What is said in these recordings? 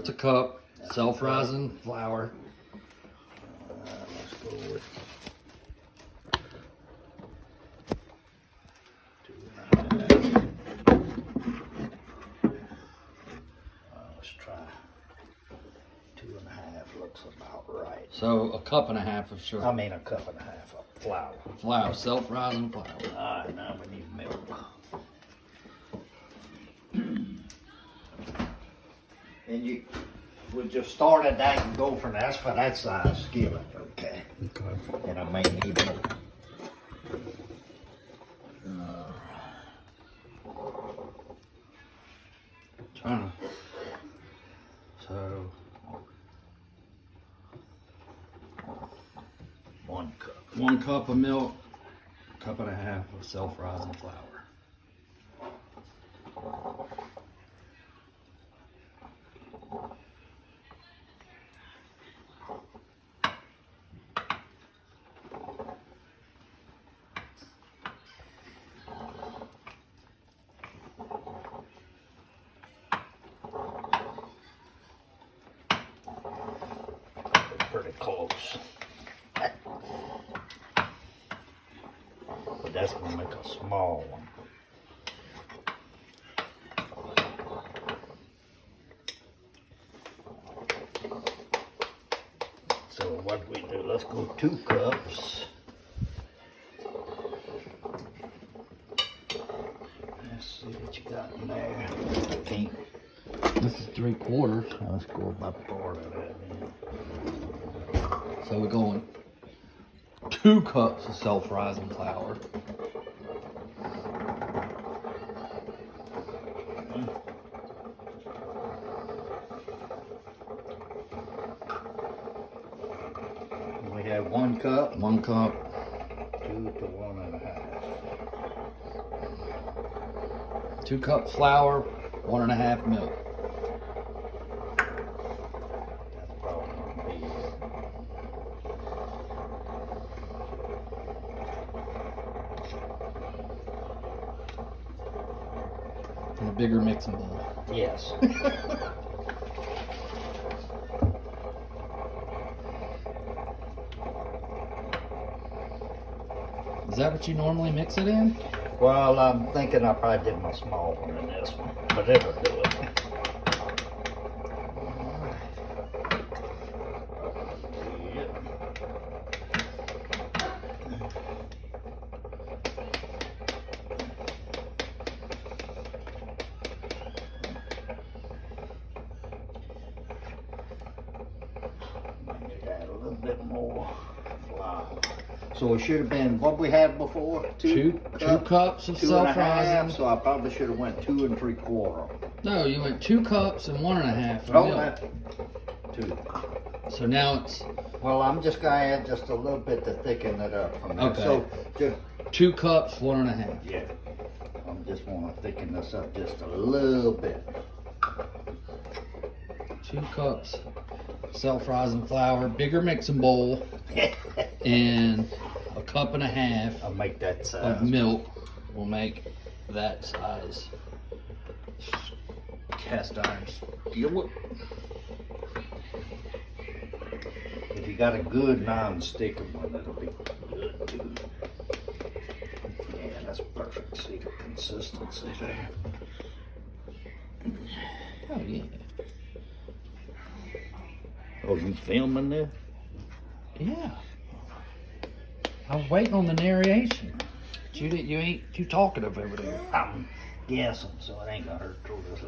it's a cup, self-rising flour. Let's go with 2.5. Let's try 2.5. Looks about right. So a cup and a half of sugar. I mean, a cup and a half of flour. Flour, self-rising flour. All right, now we need milk. And you would just start at that and go from that's for that size skillet, okay? Okay. And I may need milk. Trying to. So 1 cup. 1 cup of milk, cup and a half of self-rising flour. Pretty close. But that's gonna make a small one. So what we do, let's go 2 cups. Let's see what you got in there. Okay. This is 3/4. Let's go about part of that then. So we're going 2 cups of self-rising flour. We have 1 cup, 1 cup. 2 to 1.5. 2 cups flour, 1.5 milk. That's probably gonna be it. In a bigger mixing bowl. Yes. Is that what you normally mix it in? Well, I'm thinking I probably did my small one in this one, but it'll do it. Add a little bit more flour. So it should have been what we had before. Two cups of 2.5. self-rising. So I probably should have went 2 3/4. No, you went 2 cups and 1.5 of Oh, milk. that 2. So now it's Well, I'm just gonna add just a little bit to thicken it up from there. Okay. So just 2 cups, 1.5. yeah, I just want to thicken this up just a little bit. 2 cups self-rising flour, bigger mixing bowl, and a cup and a half I'll make that of size. milk will make that size cast iron skillet. If you got a good non-stick one, it'll be good too. Yeah, that's perfect. See the consistency there. Oh yeah. Oh, you filming this? Yeah. I was waiting on the narration. But you ain't too talkative over there. I'm guessing, so it ain't gonna hurt through this.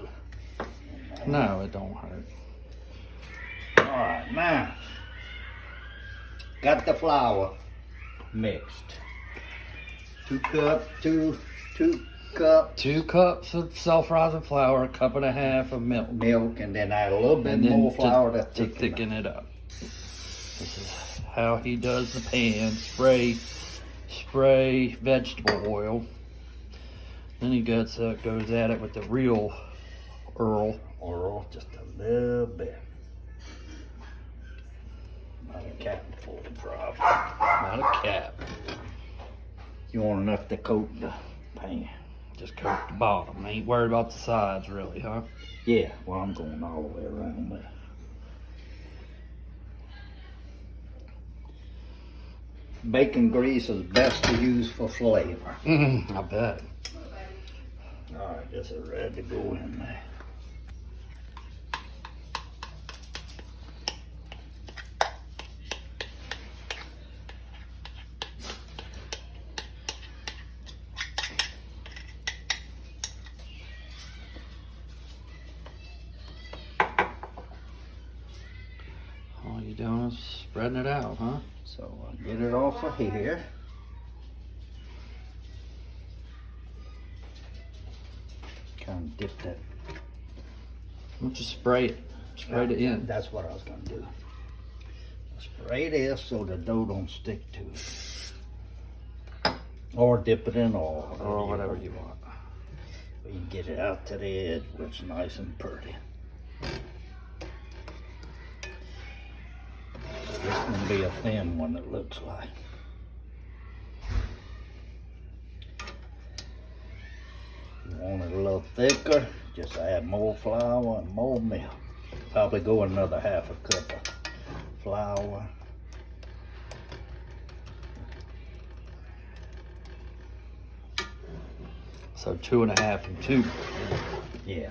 No, it don't hurt. All right, now got the flour mixed. 2 cups, 2 cups 2 cups of self-rising flour, a cup and a half of milk. milk, and then add a little bit And then more flour to to thicken it up. This is how he does the pan. Spray vegetable oil. Then he goes at it with the real Earl. Oil, just a little bit. Not a cap before the drop. Not a cap. You want enough to coat the pan. just coat the bottom. Ain't worried about the sides really, huh? Yeah, well, I'm going all the way around there. Bacon grease is best to use for flavor. I bet. All right, this is ready to go in there. All you doing is spreading it out, huh? So I'll get it off of here. Kind of dip that. We'll just spray it. Spray it in. That's what I was gonna do. Spray this so the dough don't stick to it. Or dip it in oil. Or whatever you want. You can get it out to the edge where it's nice and pretty. This gonna be a thin one, it looks like. You want it a little thicker, just add more flour and more milk. Probably go another half a cup of flour. So 2.5 and 2 Yeah,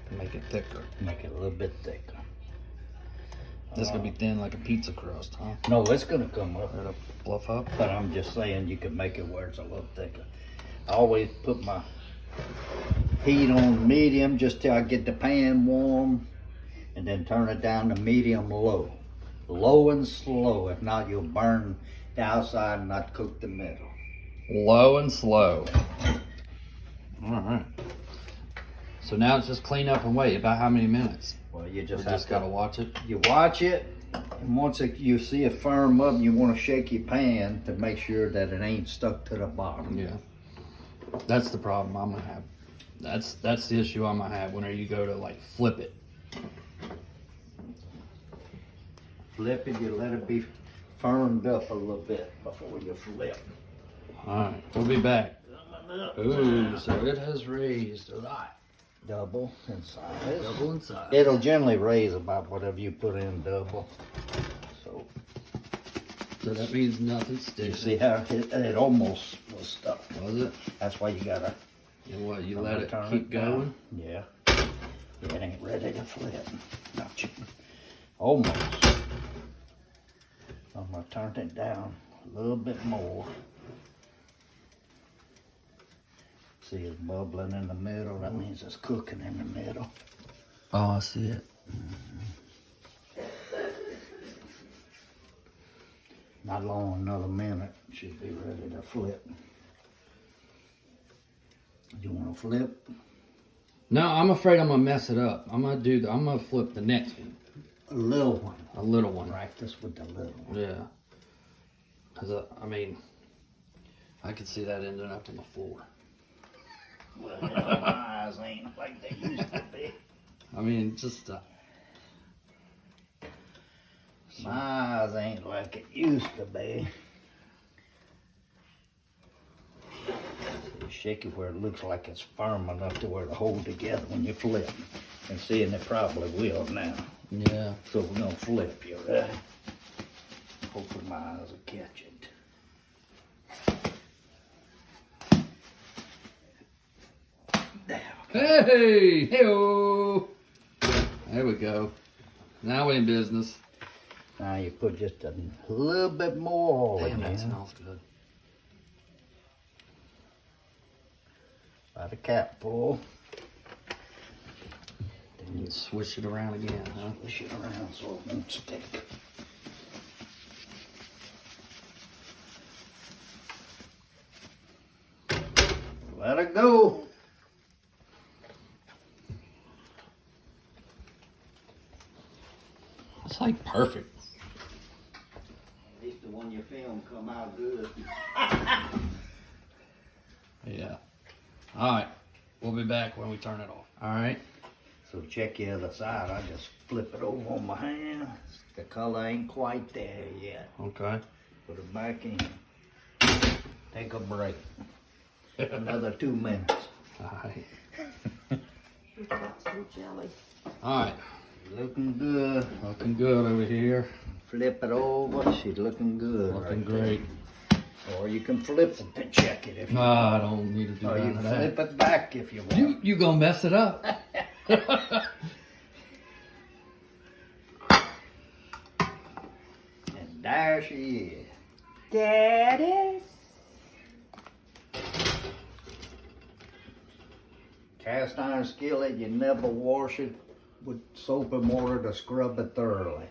to make it thicker. make it a little bit thicker. This is gonna be thin like a pizza crust, huh? No, it's gonna come up. It'll fluff up. But I'm just saying you can make it where it's a little thicker. I always put my heat on medium just till I get the pan warm, and then turn it down to medium low. Low and slow, if not you'll burn the outside and not cook the middle. Low and slow. All right. So now it's just clean up and wait. About how many minutes? Well, you We just just gotta watch it. you watch it, and once you see it firm up, you want to shake your pan to make sure that it ain't stuck to the bottom. Yeah. That's the problem I'm gonna have. That's the issue I'm gonna have whenever you go to like flip it. Flip it, you let it be firmed up a little bit before you flip. All right, we'll be back. Ooh, so it has raised a lot. Double in size. Double in size. It'll generally raise about whatever you put in double. So So that means nothing you sticks. see how it almost was stuck. Was it? That's why you gotta And what, you let it turn keep down. going? Yeah. It ain't ready to flip. Not you. Almost. I'm gonna turn it down a little bit more. See it's bubbling in the middle, that means it's cooking in the middle. Oh, I see it. Not long, another minute, should be ready to flip. You wanna flip? No, I'm afraid I'm gonna mess it up. I'm gonna flip the next one. A little one. A little one. Practice with the little one. Yeah. Cause I mean, I could see that ending up on the floor. Well, my eyes ain't like they used to be. I mean, just My eyes ain't like it used to be. So you shake it where it looks like it's firm enough to where it'll hold together when you flip. And seeing it probably will now. yeah. So we're gonna flip, you ready? Hopefully my eyes will catch it. There. Hey, hey-oh. There we go. Now we're in business. Now you put just a little bit more oil Damn, that in. smells good. About a capful. Then you Swish it around again, huh? push it around so it won't stick. Let it go. It's like perfect. At least the one you film come out good. Yeah. All right. We'll be back when we turn it off. All right. So check the other side. I just flip it over on my hand. The color ain't quite there yet. Okay. Put it back in. Take a break. Another 2 minutes. Alright. We've got some jelly. Alright. Looking good. Looking good over here. Flip it over. She's looking good. Looking right there. great. Or you can flip it to check it if you No, I don't need to do Or you none can of that. flip it back if you want. You gonna mess it up. And there she is. That is. Cast iron skillet, you never wash it with soap and water to scrub it thoroughly.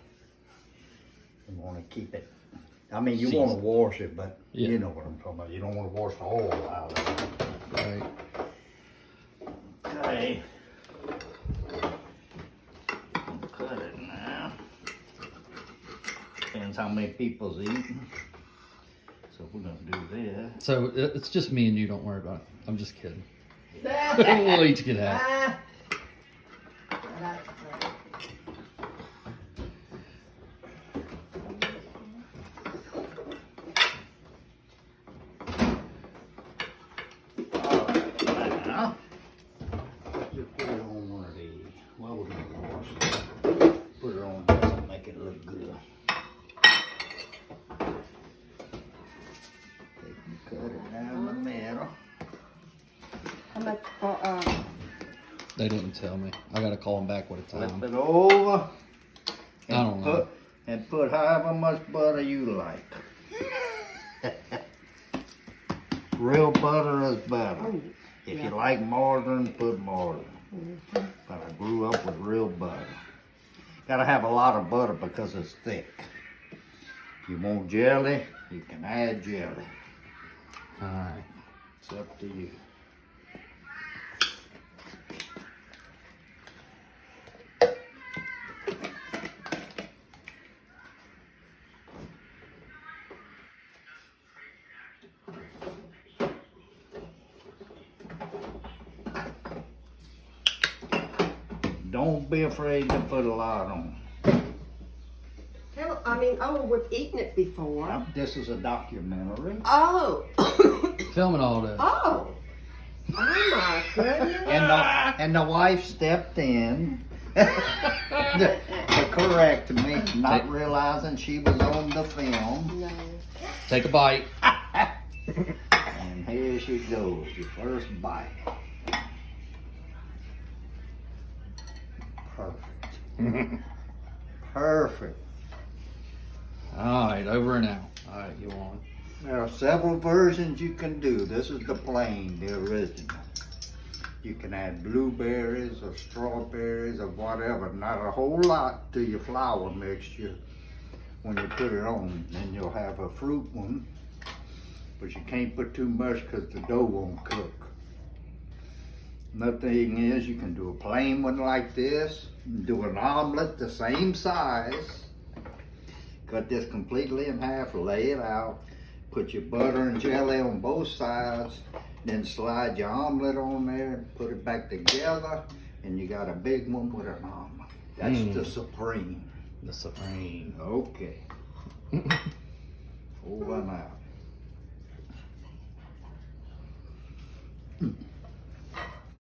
You want to keep it. I mean, you want to wash it, but Yeah. you know what I'm talking about. You don't want to wash the oil out of it. Right. Okay. Cut it now. Depends how many people's eating. So we're gonna do this. So it's just me and you. Don't worry about it. I'm just kidding. We'll each get half. Alright, now just put it on one of these. Well, we're gonna wash it. Put it on this and make it look good. Cut it down the middle. How much? They didn't tell me. I gotta call them back with a Flip time. it over. I don't know. And put however much butter you like. Real butter is better. If you like margarine, put margarine. But I grew up with real butter. Gotta have a lot of butter because it's thick. If you want jelly, you can add jelly. Alright. It's up to you. Don't be afraid to put a lot on. We've eaten it before. This is a documentary. Oh. Filming all this. Oh. Oh my goodness. And the wife stepped in to correct me, not realizing she was on the film. No. Take a bite. And here she goes, your first bite. Perfect. Perfect. Alright, over and out. Alright, you want. There are several versions you can do. This is the plain, the original. You can add blueberries or strawberries or whatever. Not a whole lot to your flour mixture when you put it on. Then you'll have a fruit one, but you can't put too much because the dough won't cook. Another thing is you can do a plain one like this, do an omelet the same size, cut this completely in half, lay it out, put your butter and jelly on both sides, then slide your omelet on there, put it back together, and you got a big one with an omelet. That's the supreme. The supreme. Okay. Over and out.